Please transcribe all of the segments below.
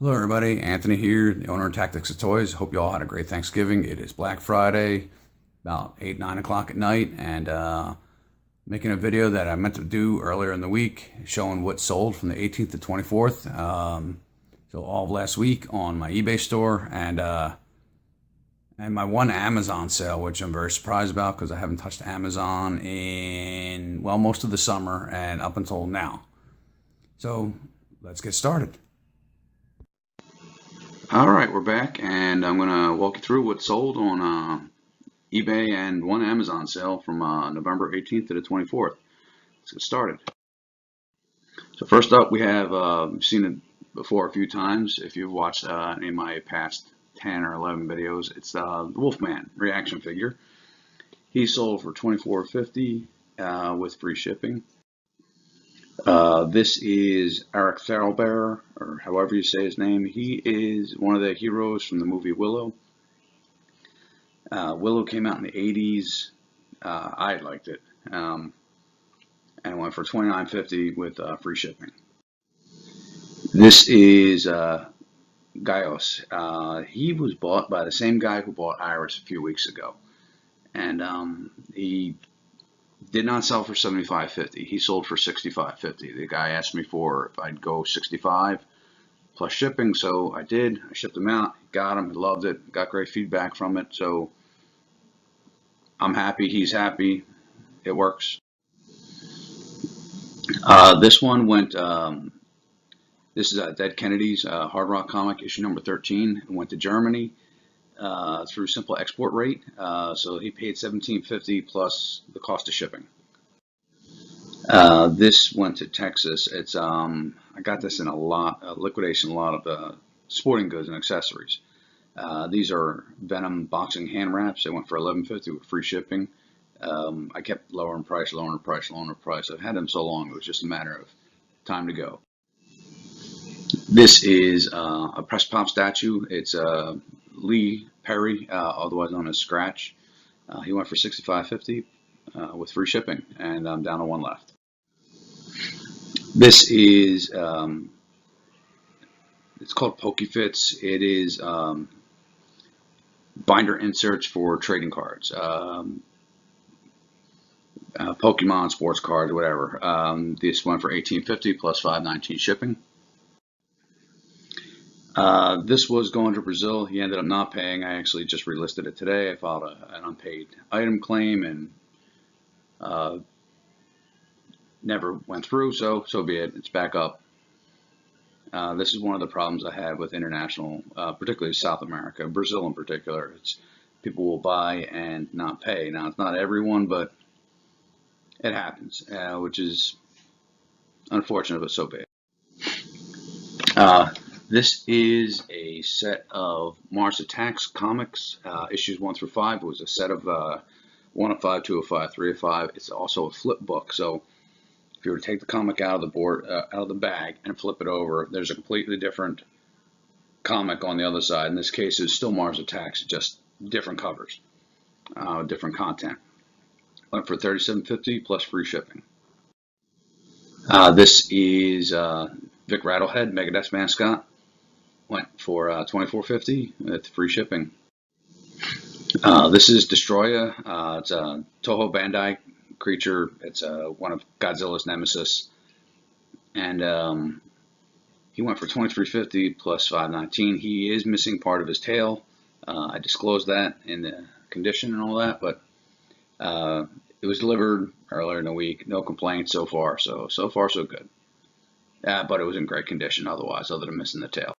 Hello, everybody. Anthony here, the owner of Tactics of Toys. Hope you all had a great Thanksgiving. It is Black Friday, about 8, 9 o'clock at night, and making a video that I meant to do earlier in the week showing what sold from the 18th to 24th. So all of last week on my eBay store and my one Amazon sale, which I'm very surprised about because I haven't touched Amazon in, well, most of the summer and up until now. So let's get started. All right, we're back, and I'm going to walk you through what sold on eBay and one Amazon sale from November 18th to the 24th. Let's get started. So first up, we have seen it before a few times. If you've watched any of my past 10 or 11 videos, it's the Wolfman reaction figure. He sold for $24.50 with free shipping. This is Eric Thalberg, or however you say his name. He is one of the heroes from the movie Willow. Willow came out in the 80s. I liked it. And it went for $29.50 with free shipping. This is Gaius. He was bought by the same guy who bought Iris a few weeks ago. And he did not sell for $75.50. He sold for $65.50. The guy asked me for if I'd go $65 plus shipping, so I did. I shipped him out, got him, loved it, got great feedback from it. So I'm happy, he's happy, it works. This one went. This is Dead Kennedy's Hard Rock comic issue number 13. It went to Germany through simple export rate, so he paid $17.50 plus the cost of shipping. This went to Texas. It's I got this in a liquidation lot of sporting goods and accessories. These are Venom boxing hand wraps. They went for $11.50 with free shipping. I kept lowering price. I've had them so long, it was just a matter of time to go. This is a press pop statue. It's Lee Perry, otherwise known as Scratch. He went for $65.50 with free shipping, and I'm down to one left. This is it's called PokeFits. It is binder inserts for trading cards, Pokemon sports cards, whatever. This went for $18.50 plus $5.19 shipping. This was going to Brazil. He ended up not paying. I actually just relisted it today. I filed an unpaid item claim and never went through, so be it. It's back up. This is one of the problems I have with international, particularly South America, Brazil in particular. It's people will buy and not pay. Now, it's not everyone, but it happens, which is unfortunate, but so be it. This is a set of Mars Attacks comics, issues 1 through 5. It was a set of 1 of 5, 2 of 5, 3 of 5. It's also a flip book, so if you were to take the comic out of the board, out of the bag, and flip it over, there's a completely different comic on the other side. In this case, it's still Mars Attacks, just different covers, different content. Went for $37.50 plus free shipping. This is Vic Rattlehead, Megadeth's mascot. Went for $24.50 with free shipping. This is Destroya. It's a Toho Bandai creature. It's one of Godzilla's nemesis, and he went for $23.50 plus $5.19. He is missing part of his tail. I disclosed that in the condition and all that, but it was delivered earlier in the week. No complaints so far. So far so good. But it was in great condition otherwise, other than missing the tail.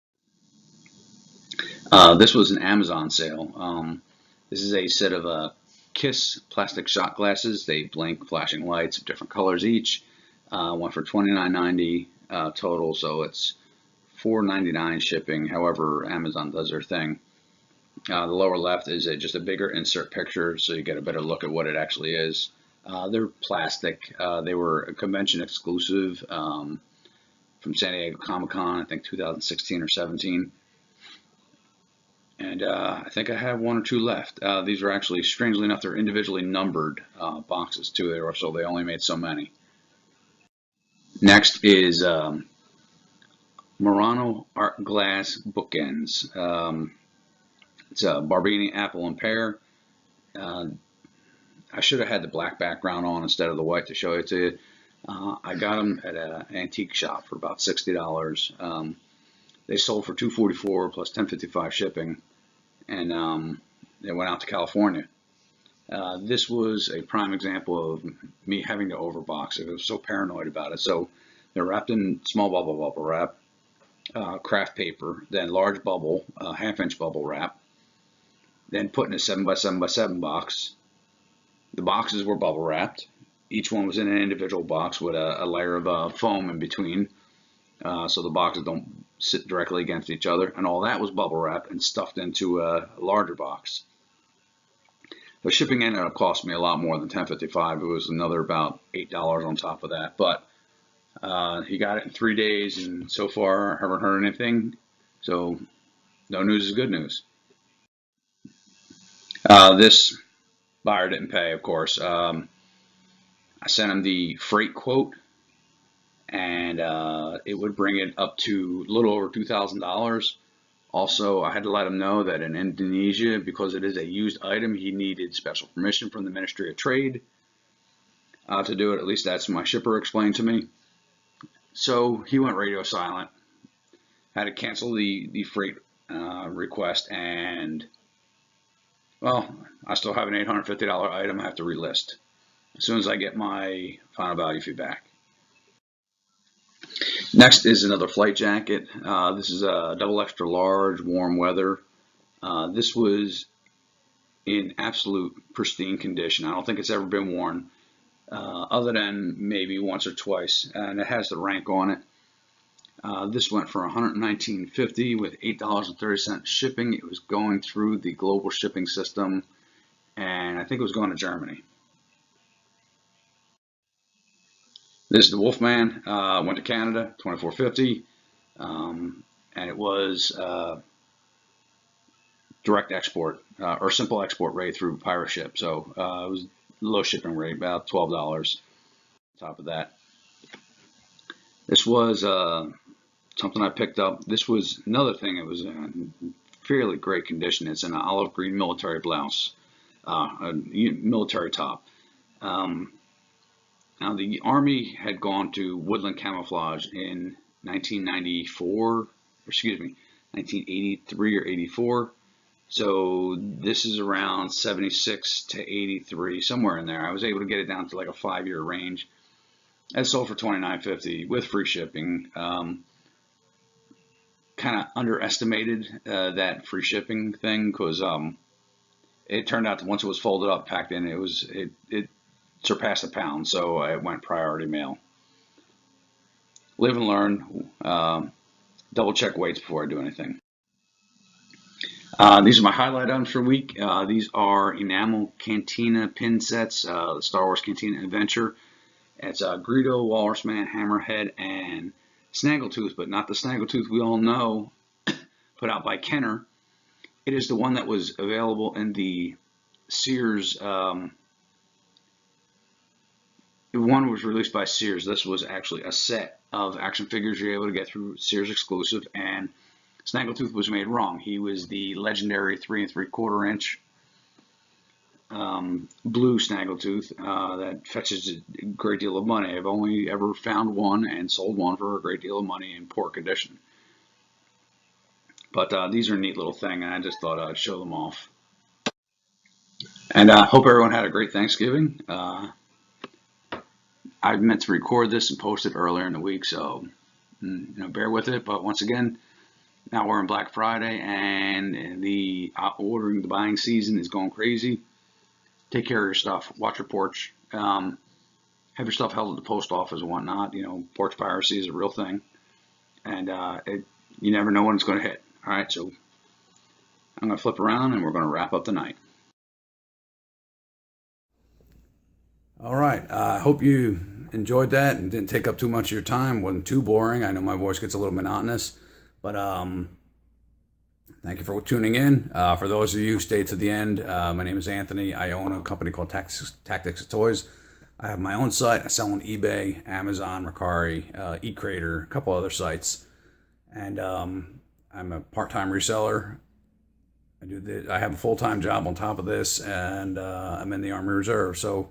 This was an Amazon sale. This is a set of Kiss plastic shot glasses. They blink, flashing lights of different colors each. Went for $29.90 total, so it's $4.99 shipping. However, Amazon does their thing. The lower left is just a bigger insert picture, so you get a better look at what it actually is. They're plastic. They were a convention exclusive from San Diego Comic-Con, I think 2016 or 17. And I think I have 1 or 2 left. These are actually, strangely enough, they're individually numbered boxes too, so they only made so many. Next is Murano Art Glass Bookends. It's a Barbini apple and pear. Uh, I should have had the black background on instead of the white to show it to you. I got them at an antique shop for about $60. They sold for $244 plus $10.55 shipping, and they went out to California. This was a prime example of me having to overbox it. I was so paranoid about it. So they're wrapped in small bubble wrap, craft paper, then large bubble, half-inch bubble wrap, then put in a 7x7x7 box. The boxes were bubble wrapped. Each one was in an individual box with a layer of foam in between, so the boxes don't sit directly against each other. And all that was bubble wrapped and stuffed into a larger box. The shipping ended up costing me a lot more than $10.55. It was another about $8 on top of that. But he got it in 3 days, and so far I haven't heard anything. So no news is good news. This buyer didn't pay, of course. I sent him the freight quote, and it would bring it up to a little over $2,000. Also, I had to let him know that in Indonesia, because it is a used item, he needed special permission from the Ministry of Trade to do it. At least that's what my shipper explained to me. So he went radio silent, had to cancel the freight request, and well, I still have an $850 item I have to relist as soon as I get my final value feedback. Next is another flight jacket. This is a double extra large, warm weather. This was in absolute pristine condition. I don't think it's ever been worn, other than maybe once or twice, and it has the rank on it. This went for $119.50 with $8.30 shipping. It was going through the global shipping system, and I think it was going to Germany. This is the Wolfman. Went to Canada, $24.50, and it was direct export or simple export rate through pirate ship. So it was low shipping rate, about $12 on top of that. This was something I picked up. This was another thing. It was in fairly great condition. It's an olive green military blouse, a military top. Now, the Army had gone to woodland camouflage in 1983 or 84. So this is around 76 to 83, somewhere in there. I was able to get it down to like a 5-year range. It sold for $29.50 with free shipping. Kind of underestimated that free shipping thing, because it turned out that once it was folded up, packed in, it surpassed a pound, so it went priority mail. Live and learn. Double check weights before I do anything. These are my highlight items for the week. These are enamel cantina pin sets, the Star Wars Cantina Adventure. It's Greedo, Walrusman, Hammerhead, and Snaggletooth, but not the Snaggletooth we all know, put out by Kenner. It is the one that was available in the Sears. One was released by Sears. This was actually a set of action figures you're able to get through Sears exclusive, and Snaggletooth was made wrong. He was the legendary 3 3/4 inch blue Snaggletooth that fetches a great deal of money. I've only ever found one and sold one for a great deal of money in poor condition. But these are a neat little thing, and I just thought I'd show them off. And I hope everyone had a great Thanksgiving. I meant to record this and post it earlier in the week, so bear with it. But once again, now we're in Black Friday, and the buying season is going crazy. Take care of your stuff. Watch your porch. Have your stuff held at the post office and whatnot. Porch piracy is a real thing, and you never know when it's going to hit. All right, so I'm going to flip around, and we're going to wrap up the night. All right. I hope you enjoyed that and didn't take up too much of your time. Wasn't too boring. I know my voice gets a little monotonous, but thank you for tuning in. For those of you who stayed to the end, my name is Anthony. I own a company called Tactics of Toys. I have my own site. I sell on eBay, Amazon, Mercari, eCrater, a couple other sites. and I'm a part-time reseller. I have a full-time job on top of this, and I'm in the Army Reserve. So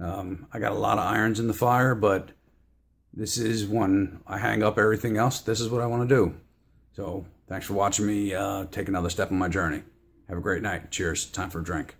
I got a lot of irons in the fire, but this is when I hang up everything else. This is what I want to do. So thanks for watching me take another step on my journey. Have a great night. Cheers. Time for a drink.